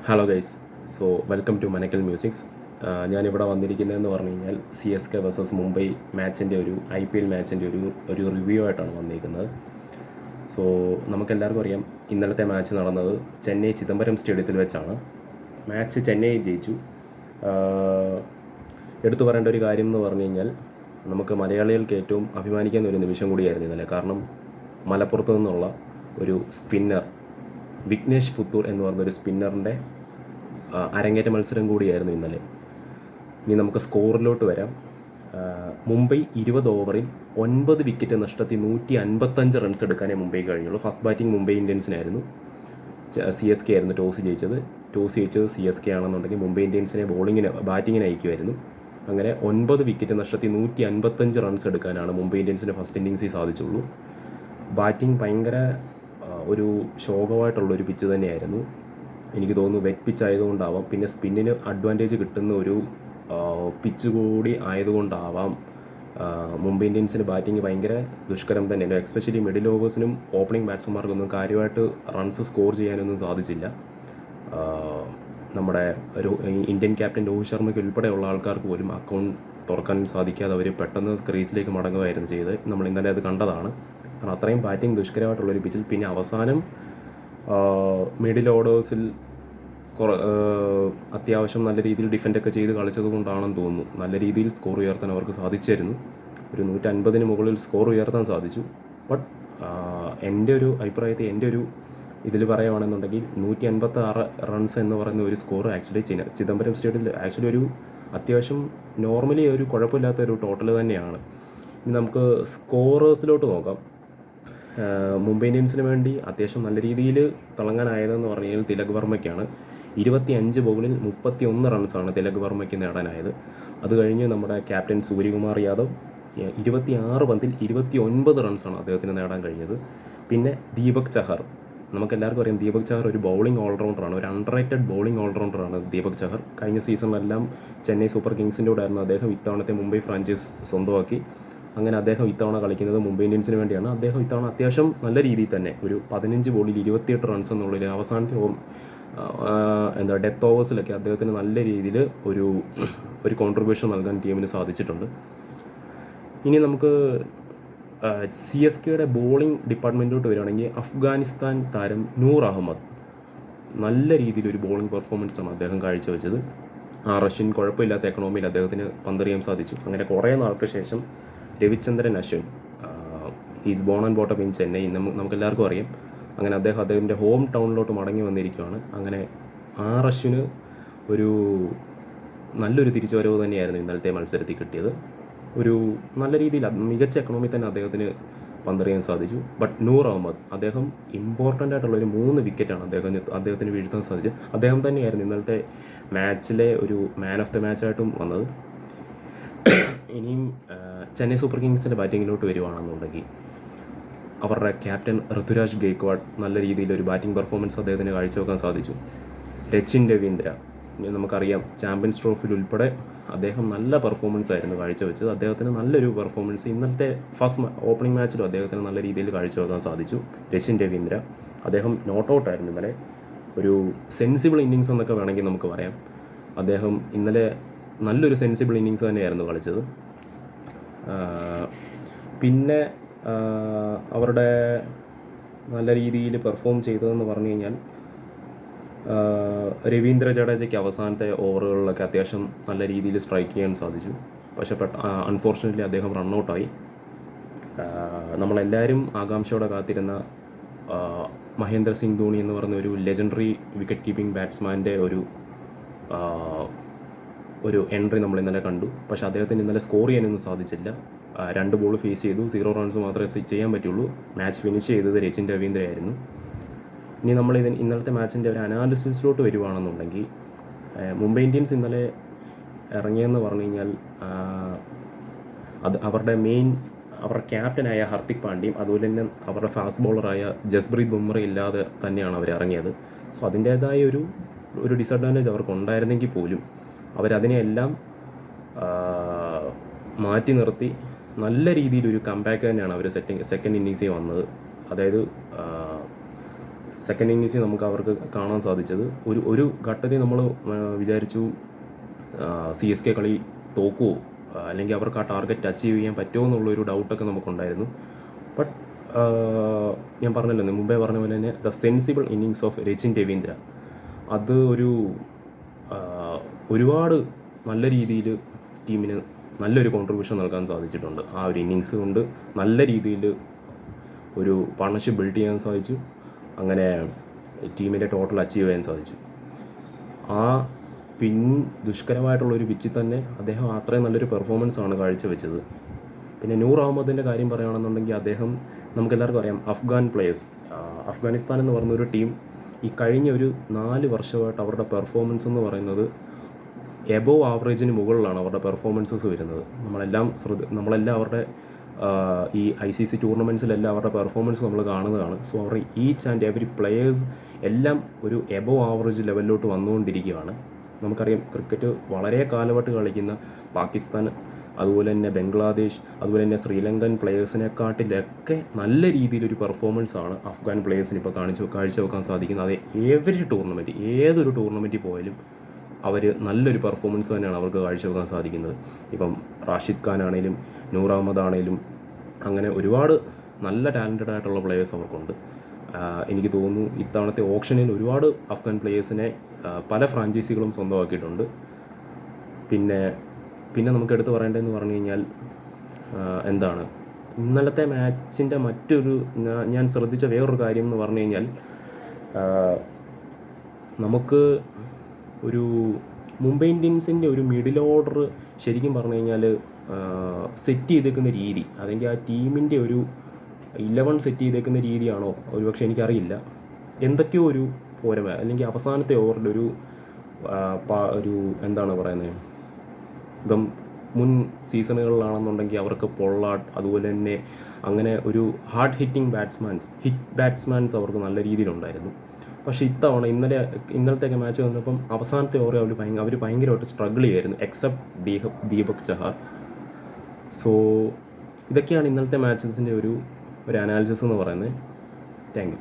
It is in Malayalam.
Hello guys. So welcome to Manakkal musics. ഞാനിവിടെ വന്നിരിക്കുന്നതെന്ന് പറഞ്ഞു കഴിഞ്ഞാൽ CSK വേഴ്സസ് മുംബൈ മാച്ചിൻ്റെ ഒരു IPL മാച്ചിൻ്റെ ഒരു റിവ്യൂ ആയിട്ടാണ് വന്നിരിക്കുന്നത്. സോ നമുക്കെല്ലാവർക്കും അറിയാം, ഇന്നലത്തെ മാച്ച് നടന്നത് ചെന്നൈ ചിദംബരം സ്റ്റേഡിയത്തിൽ വെച്ചാണ്. മാച്ച് ചെന്നൈ ജയിച്ചു. എടുത്തു പറയേണ്ട ഒരു കാര്യം എന്ന് പറഞ്ഞു കഴിഞ്ഞാൽ, നമുക്ക് മലയാളികൾക്ക് ഏറ്റവും അഭിമാനിക്കുന്ന ഒരു നിമിഷം കൂടിയായിരുന്നു ഇന്നലെ. കാരണം മലപ്പുറത്ത് നിന്നുള്ള ഒരു സ്പിന്നർ, വിഘ്നേഷ് പുത്തൂർ എന്ന് പറഞ്ഞൊരു സ്പിന്നറിൻ്റെ അരങ്ങേറ്റ മത്സരം കൂടിയായിരുന്നു ഇന്നലെ. ഇനി നമുക്ക് സ്കോറിലോട്ട് വരാം. മുംബൈ 20 ഓവറിൽ 9 വിക്കറ്റ് നഷ്ടത്തിൽ 155 റൺസ് എടുക്കാനേ മുംബൈ കഴിഞ്ഞുള്ളൂ. ഫസ്റ്റ് ബാറ്റിംഗ് മുംബൈ ഇന്ത്യൻസിനായിരുന്നു. CSK ആയിരുന്നു ടോസ് ജയിച്ചത്. CSK ആണെന്നുണ്ടെങ്കിൽ മുംബൈ ഇന്ത്യൻസിനെ ബാറ്റിങ്ങിന് അയക്കുമായിരുന്നു. അങ്ങനെ 9 വിക്കറ്റ് നഷ്ടത്തിൽ 155 റൺസ് എടുക്കാനാണ് മുംബൈ ഇന്ത്യൻസിന് ഫസ്റ്റ് ഇന്നിങ്സിൽ സാധിച്ചുള്ളൂ. ബാറ്റിംഗ് ഭയങ്കര ഒരു ശോകമായിട്ടുള്ളൊരു പിച്ച് തന്നെയായിരുന്നു. എനിക്ക് തോന്നുന്നു വെറ്റ് പിച്ച് ആയതുകൊണ്ടാവാം, പിന്നെ സ്പിന്നിന് അഡ്വാൻറ്റേജ് കിട്ടുന്ന ഒരു പിച്ച് കൂടി ആയതുകൊണ്ടാവാം മുംബൈ ഇന്ത്യൻസിന് ബാറ്റിംഗ് ഭയങ്കര ദുഷ്കരം തന്നെയാണ്. എസ്പെഷ്യലി മിഡിൽ ഓവേഴ്സിനും ഓപ്പണിംഗ് ബാറ്റ്സ്മാർക്കൊന്നും കാര്യമായിട്ട് റൺസ് സ്കോർ ചെയ്യാനൊന്നും സാധിച്ചില്ല. നമ്മുടെ ഇന്ത്യൻ ക്യാപ്റ്റൻ രോഹിത് ശർമ്മയ്ക്ക് ഉൾപ്പെടെയുള്ള ആൾക്കാർക്ക് പോലും അക്കൗണ്ട് തുറക്കാൻ സാധിക്കാതെ അവർ പെട്ടെന്ന് ക്രീസിലേക്ക് മടങ്ങുകയായിരുന്നു ചെയ്തത്. നമ്മൾ ഇന്നലെ അത് കണ്ടതാണ്. കാരണം അത്രയും ബാറ്റിംഗ് ദുഷ്കരമായിട്ടുള്ളൊരു പിച്ചിൽ പിന്നെ അവസാനം മിഡിൽ ഓർഡേഴ്സിൽ അത്യാവശ്യം നല്ല രീതിയിൽ ഡിഫെൻഡൊക്കെ ചെയ്ത് കളിച്ചത് കൊണ്ടാണെന്ന് തോന്നുന്നു നല്ല രീതിയിൽ സ്കോർ ഉയർത്താൻ അവർക്ക് സാധിച്ചിരുന്നു. ഒരു 150 മുകളിൽ സ്കോർ ഉയർത്താൻ സാധിച്ചു. ബട്ട് എൻ്റെ ഒരു അഭിപ്രായത്തിൽ, എൻ്റെ ഒരു ഇതിൽ പറയുകയാണെന്നുണ്ടെങ്കിൽ 156 റൺസ് എന്ന് പറയുന്ന ഒരു സ്കോർ ആക്ച്വലി ചിദംബരം സ്റ്റേഡിയത്തിൽ ആക്ച്വലി ഒരു അത്യാവശ്യം നോർമലി ഒരു കുഴപ്പമില്ലാത്ത ഒരു ടോട്ടൽ തന്നെയാണ്. ഇനി നമുക്ക് സ്കോറേഴ്സിലോട്ട് നോക്കാം. മുംബൈ ഇന്ത്യൻസിന് വേണ്ടി അത്യാവശ്യം നല്ല രീതിയിൽ തിളങ്ങാനായതെന്ന് പറഞ്ഞു കഴിഞ്ഞാൽ തിലക് വർമ്മയ്ക്കാണ്. 25 ബോളിൽ 31 റൺസാണ് തിലക് വർമ്മയ്ക്ക് നേടാനായത്. അത് കഴിഞ്ഞ് നമ്മുടെ ക്യാപ്റ്റൻ സൂര്യകുമാർ യാദവ് 26 പന്തിൽ 29 റൺസാണ് അദ്ദേഹത്തിന് നേടാൻ കഴിഞ്ഞത്. പിന്നെ ദീപക് ചഹർ, നമുക്കെല്ലാവർക്കും അറിയാം ദീപക് ചഹർ ഒരു ബൗളിംഗ് ഓൾറൗണ്ടറാണ്, ഒരു അണ്ടർറേറ്റഡ് ബൗളിംഗ് ഓൾറൗണ്ടറാണ് ദീപക് ചഹർ. കഴിഞ്ഞ സീസണിലെല്ലാം ചെന്നൈ സൂപ്പർ കിങ്സിൻ്റെ കൂടെ ആയിരുന്നു അദ്ദേഹം. ഇത്തവണത്തെ മുംബൈ ഫ്രാഞ്ചൈസ് സ്വന്തമാക്കി. അങ്ങനെ അദ്ദേഹം ഇത്തവണ കളിക്കുന്നത് മുംബൈ ഇന്ത്യൻസിന് വേണ്ടിയാണ്. അദ്ദേഹം ഇത്തവണ അത്യാവശ്യം നല്ല രീതിയിൽ തന്നെ ഒരു 15 ബോളിൽ 28 റൺസ് എന്നുള്ളതിൽ അവസാനത്തെ ഡെത്ത് ഓവേഴ്സിലൊക്കെ അദ്ദേഹത്തിന് നല്ല രീതിയിൽ ഒരു കോൺട്രിബ്യൂഷൻ നൽകാൻ ടീമിന് സാധിച്ചിട്ടുണ്ട്. ഇനി നമുക്ക് CSKയുടെ ബോളിംഗ് ഡിപ്പാർട്ട്മെൻറ്റിലോട്ട് വരികയാണെങ്കിൽ അഫ്ഗാനിസ്ഥാൻ താരം നൂർ അഹമ്മദ് നല്ല രീതിയിലൊരു ബോളിംഗ് പെർഫോമൻസാണ് അദ്ദേഹം കാഴ്ചവെച്ചത്. റഷ്യൻ കുഴപ്പമില്ലാത്ത എക്കണോമിയിൽ അദ്ദേഹത്തിന് പന്തെറിയാൻ സാധിച്ചു. അങ്ങനെ കുറേ നാൾക്ക് ശേഷം Ravichandran Ashwin, is born and brought up in Chennai, നമുക്കെല്ലാവർക്കും അറിയാം. അങ്ങനെ അദ്ദേഹത്തിൻ്റെ ഹോം ടൗണിലോട്ട് മടങ്ങി വന്നിരിക്കുകയാണ്. അങ്ങനെ അശ്വിന് ഒരു നല്ലൊരു തിരിച്ചുവരവ് തന്നെയായിരുന്നു ഇന്നലത്തെ മത്സരത്തിൽ കിട്ടിയത്. ഒരു നല്ല രീതിയിൽ മികച്ച എക്കണോമി തന്നെ അദ്ദേഹത്തിന് പന്തെറിയാൻ സാധിച്ചു. ബട്ട് നൂർ അഹമ്മദ് അദ്ദേഹം ഇമ്പോർട്ടൻ്റ് ആയിട്ടുള്ളൊരു 3 വിക്കറ്റാണ് അദ്ദേഹത്തിന് വീഴ്ത്താൻ സാധിച്ചത്. അദ്ദേഹം തന്നെയായിരുന്നു ഇന്നലത്തെ മാച്ചിലെ ഒരു മാൻ ഓഫ് ദ മാച്ചായിട്ടും വന്നത്. ഇനിയും ചെന്നൈ സൂപ്പർ കിങ്സിൻ്റെ ബാറ്റിങ്ങിലോട്ട് വരുവാണെന്നുണ്ടെങ്കിൽ അവരുടെ ക്യാപ്റ്റൻ ഋതുരാജ് ഗെയ്ക്വാഡ് നല്ല രീതിയിലൊരു ബാറ്റിംഗ് പെർഫോമൻസ് അദ്ദേഹത്തിന് കാഴ്ചവെക്കാൻ സാധിച്ചു. രച്ചിൻ രവീന്ദ്ര, നമുക്കറിയാം ചാമ്പ്യൻസ് ട്രോഫിയിൽ ഉൾപ്പെടെ അദ്ദേഹം നല്ല പെർഫോമൻസ് ആയിരുന്നു കാഴ്ചവെച്ചത്. അദ്ദേഹത്തിന് നല്ലൊരു പെർഫോമൻസ് ഇന്നത്തെ ഫസ്റ്റ് ഓപ്പണിംഗ് മാച്ചിലും അദ്ദേഹത്തിന് നല്ല രീതിയിൽ കാഴ്ചവെക്കാൻ സാധിച്ചു. രച്ചിൻ രവീന്ദ്ര അദ്ദേഹം നോട്ട് ഔട്ടായിരുന്നു ഇന്നലെ. ഒരു സെൻസിബിൾ ഇന്നിങ്സ് എന്നൊക്കെ വേണമെങ്കിൽ നമുക്ക് പറയാം. അദ്ദേഹം ഇന്നലെ നല്ലൊരു സെൻസിബിൾ ഇന്നിങ്സ് തന്നെയായിരുന്നു കളിച്ചത്. പിന്നെ അവരുടെ നല്ല രീതിയിൽ പെർഫോം ചെയ്തതെന്ന് പറഞ്ഞു കഴിഞ്ഞാൽ രവീന്ദ്ര ജഡേജയ്ക്ക് അവസാനത്തെ ഓവറുകളിലൊക്കെ അത്യാവശ്യം നല്ല രീതിയിൽ സ്ട്രൈക്ക് ചെയ്യാൻ സാധിച്ചു. പക്ഷേ അൺഫോർച്ചുനേറ്റ്ലി അദ്ദേഹം റണ്ണൗട്ടായി. നമ്മളെല്ലാവരും ആകാംക്ഷയോടെ കാത്തിരുന്ന മഹേന്ദ്ര സിംഗ് ധോണി എന്ന് പറഞ്ഞ ഒരു ലെജൻഡറി വിക്കറ്റ് കീപ്പിംഗ് ബാറ്റ്സ്മാൻ്റെ ഒരു എൻട്രി നമ്മൾ ഇന്നലെ കണ്ടു. പക്ഷേ അദ്ദേഹത്തിന് ഇന്നലെ സ്കോർ ചെയ്യാനൊന്നും സാധിച്ചില്ല. 2 ബോൾ ഫേസ് ചെയ്തു, 0 റൺസ് മാത്രമേ ചെയ്യാൻ പറ്റുള്ളൂ. മാച്ച് ഫിനിഷ് ചെയ്തത് രച്ചിൻ രവീന്ദ്രയായിരുന്നു. ഇനി നമ്മൾ ഇന്നലത്തെ മാച്ചിൻ്റെ ഒരു അനാലിസിസിലോട്ട് വരുവാണെന്നുണ്ടെങ്കിൽ, മുംബൈ ഇന്ത്യൻസ് ഇന്നലെ ഇറങ്ങിയെന്ന് പറഞ്ഞു കഴിഞ്ഞാൽ അവരുടെ ക്യാപ്റ്റനായ ഹർദിക് പാണ്ഡ്യയും അതുപോലെ തന്നെ അവരുടെ ഫാസ്റ്റ് ബോളറായ ജസ്പ്രീത് ബുംറ ഇല്ലാതെ തന്നെയാണ് അവർ ഇറങ്ങിയത്. സോ അതിൻ്റേതായ ഒരു ഡിസഡ്വാൻറ്റേജ് അവർക്ക് ഉണ്ടായിരുന്നെങ്കിൽ പോലും അവരതിനെയെല്ലാം മാറ്റി നിർത്തി നല്ല രീതിയിലൊരു കംബാക്ക് തന്നെയാണ് അവർ സെക്കൻഡ് ഇന്നിങ്സിൽ വന്നത്. അതായത് സെക്കൻഡ് ഇന്നിങ്സിൽ നമുക്ക് അവർക്ക് കാണാൻ സാധിച്ചത് ഒരു ഘട്ടത്തിൽ നമ്മൾ വിചാരിച്ചു CSK കളി തോക്കുമോ, അല്ലെങ്കിൽ അവർക്ക് ആ ടാർഗറ്റ് അച്ചീവ് ചെയ്യാൻ പറ്റുമോ എന്നുള്ളൊരു ഡൗട്ടൊക്കെ നമുക്കുണ്ടായിരുന്നു. ബട്ട് ഞാൻ പറഞ്ഞല്ലോ, മുമ്പേ പറഞ്ഞ പോലെ തന്നെ the sensible innings of Rachin Ravindra, അത് ഒരുപാട് നല്ല രീതിയിൽ ടീമിന് നല്ലൊരു കോൺട്രിബ്യൂഷൻ നൽകാൻ സാധിച്ചിട്ടുണ്ട്. ആ ഒരു ഇന്നിങ്സ് കൊണ്ട് നല്ല രീതിയിൽ ഒരു പാർട്ണർഷിപ്പ് ബിൽഡ് ചെയ്യാൻ സാധിച്ചു. അങ്ങനെ ടീമിൻ്റെ ടോട്ടൽ അച്ചീവ് ചെയ്യാൻ സാധിച്ചു. ആ സ്പിൻ ദുഷ്കരമായിട്ടുള്ളൊരു പിച്ചിൽ തന്നെ അദ്ദേഹം അത്രയും നല്ലൊരു പെർഫോമൻസാണ് കാഴ്ചവെച്ചത്. പിന്നെ നൂർ അഹമ്മദിൻ്റെ കാര്യം പറയുകയാണെന്നുണ്ടെങ്കിൽ അദ്ദേഹം നമുക്കെല്ലാവർക്കും അറിയാം, അഫ്ഗാനിസ്ഥാൻ എന്ന് പറഞ്ഞൊരു ടീം ഈ കഴിഞ്ഞ ഒരു 4 വർഷമായിട്ട് അവരുടെ പെർഫോമൻസ് എന്ന് പറയുന്നത് എബോവ് ആവറേജിന് മുകളിലാണ് അവരുടെ പെർഫോമൻസസ് വരുന്നത്. നമ്മളെല്ലാം അവരുടെ ഈ ICC ടൂർണമെൻറ്റ്സിലെല്ലാം അവരുടെ പെർഫോമൻസ് നമ്മൾ കാണുന്നതാണ്. സോ അവരുടെ ഈച്ച് ആൻഡ് എവറി പ്ലെയേഴ്സ് എല്ലാം ഒരു എബോവ് ആവറേജ് ലെവലിലോട്ട് വന്നുകൊണ്ടിരിക്കുകയാണ്. നമുക്കറിയാം, ക്രിക്കറ്റ് വളരെ കാലമായിട്ട് കളിക്കുന്ന പാകിസ്ഥാൻ, അതുപോലെ തന്നെ ബംഗ്ലാദേശ്, അതുപോലെ തന്നെ ശ്രീലങ്കൻ പ്ലെയേഴ്സിനെക്കാട്ടിലൊക്കെ നല്ല രീതിയിലൊരു പെർഫോമൻസാണ് അഫ്ഗാൻ പ്ലെയേഴ്സിന് ഇപ്പോൾ കാഴ്ചവെക്കാൻ സാധിക്കുന്നത്. അത് ഏതൊരു ടൂർണമെൻറ്റിൽ പോയാലും അവർ നല്ലൊരു പെർഫോമൻസ് തന്നെയാണ് അവർക്ക് കാഴ്ചവെക്കാൻ സാധിക്കുന്നത്. ഇപ്പം റാഷിദ് ഖാൻ ആണെങ്കിലും നൂർ അഹമ്മദ് ആണെങ്കിലും അങ്ങനെ ഒരുപാട് നല്ല ടാലൻറ്റഡ് ആയിട്ടുള്ള പ്ലെയേഴ്സ് അവർക്കുണ്ട്. എനിക്ക് തോന്നുന്നു ഇത്തവണത്തെ ഓപ്ഷനിൽ ഒരുപാട് അഫ്ഗാൻ പ്ലെയേഴ്സിനെ പല ഫ്രാഞ്ചൈസികളും സ്വന്തമാക്കിയിട്ടുണ്ട്. പിന്നെ നമുക്ക് എടുത്ത് പറയേണ്ടതെന്ന് പറഞ്ഞു കഴിഞ്ഞാൽ എന്താണ്, ഇന്നലത്തെ മാച്ചിൻ്റെ ഞാൻ ശ്രദ്ധിച്ച വേറൊരു കാര്യം എന്ന് പറഞ്ഞു കഴിഞ്ഞാൽ, നമുക്ക് ഒരു മുംബൈ ഇന്ത്യൻസിൻ്റെ ഒരു മിഡിൽ ഓർഡർ ശരിക്കും പറഞ്ഞു കഴിഞ്ഞാൽ സെറ്റ് ചെയ്തേക്കുന്ന രീതി, അല്ലെങ്കിൽ ആ ടീമിൻ്റെ ഒരു 11 സെറ്റ് ചെയ്തേക്കുന്ന രീതിയാണോ ഒരുപക്ഷെ എനിക്കറിയില്ല. എന്തൊക്കെയോ ഒരു പോരമ, അല്ലെങ്കിൽ അവസാനത്തെ ഓവറിൽ ഒരു എന്താണ് പറയുന്നത്, ഇപ്പം മുൻ സീസണുകളിലാണെന്നുണ്ടെങ്കിൽ അവർക്ക് പൊള്ളാട്ട്, അതുപോലെ തന്നെ അങ്ങനെ ഒരു ഹാർഡ് ഹിറ്റ് ബാറ്റ്സ്മാൻസ് അവർക്ക് നല്ല രീതിയിലുണ്ടായിരുന്നു. പക്ഷേ ഇത്തവണ ഇന്നലത്തെയൊക്കെ മാച്ച് വന്നപ്പം അവസാനത്തെ ഓവർ അവർ ഭയങ്കരമായിട്ട് സ്ട്രഗിൾ ചെയ്യുമായിരുന്നു, എക്സെപ്റ്റ് ദീപക് ചഹാർ. സോ ഇതൊക്കെയാണ് ഇന്നലത്തെ മാച്ചസിൻ്റെ ഒരു അനാലിസിസ് എന്ന് പറയുന്നത്. Thank you.